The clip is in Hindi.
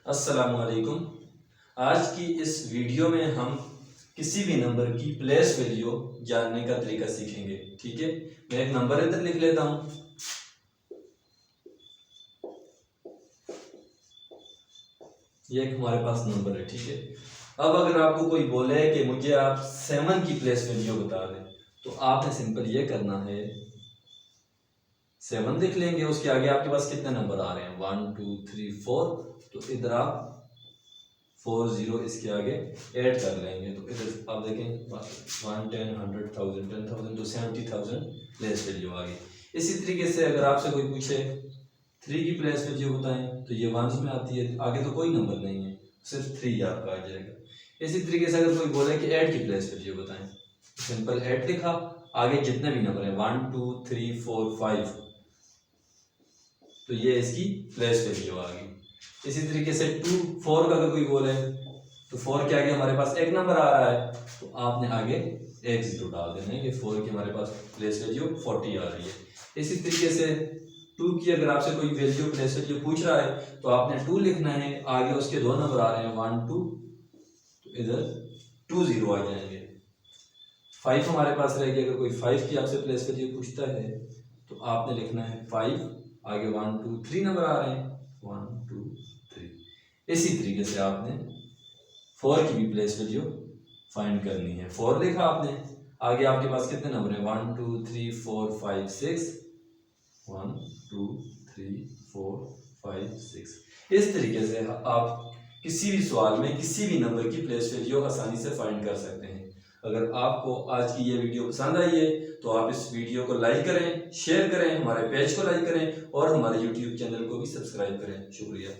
अस्सलामुअलैकुम। आज की इस वीडियो में हम किसी भी नंबर की प्लेस वैल्यू जानने का तरीका सीखेंगे। ठीक है, मैं एक नंबर इधर लिख लेता हूँ। ये एक हमारे पास नंबर है। ठीक है, अब अगर आपको कोई बोले कि मुझे आप 7 की प्लेस वैल्यू बता दें तो आपने सिंपल ये करना है, 7 लिख लेंगे। उसके आगे आपके पास कितने नंबर आ रहे हैं, 1 2 3 4, तो इधर आप 4 0 इसके आगे ऐड कर लेंगे। तो इधर आप देखें 1 10 100 1000 10,000 तो 70,000 प्लेस वैल्यू आ गई। इसी तरीके से अगर आपसे कोई पूछे 3 की प्लेस वैल्यू बताएं तो ये 1s में आती है, आगे तो कोई नंबर नहीं है, सिर्फ 3 आपका आ जाएगा। इसी तरीके से अगर कोई बोले कि 8 की प्लेस वैल्यू बताएं, सिंपल 8 लिखा, आगे जितने भी नंबर हैं 1 2 3 4 5, तो ये इसकी प्लेस वैल्यू आ गई। इसी तरीके से 2 4 का अगर कोई बोले तो 4 के आगे हमारे पास एक नंबर आ रहा है, तो आपने आगे एक जीरो डाल देना है कि 4 की हमारे पास प्लेस वैल्यू 40 आ रही है। इसी तरीके से 2 की अगर आपसे कोई वैल्यू प्लेस वैल्यू पूछ रहा है तो आपने 2 लिखना है, आगे उसके दो नंबर आ रहे हैं 1 2, तो इधर 2 0 आ जाएंगे। 5 हमारे पास रहेगी, अगर कोई 5 की आपसे प्लेस वैल्यू पूछता है तो आपने लिखना है 5, आगे 1 2 3 नंबर आ रहे हैं 1 2 3। इसी तरीके से आपने 4 की भी प्लेस वैल्यू फाइंड करनी है। 4 लिखा आपने, आगे आपके पास कितने नंबर हैं 1 2 3 4 5 6, 1 2 3 4 5 6। इस तरीके से आप किसी भी सवाल में किसी भी नंबर की प्लेस वैल्यू आसानी से फाइंड कर सकते हैं। अगर आपको आज की ये वीडियो पसंद आई है तो आप इस वीडियो को लाइक करें, शेयर करें, हमारे पेज को लाइक करें और हमारे यूट्यूब चैनल को भी सब्सक्राइब करें। शुक्रिया।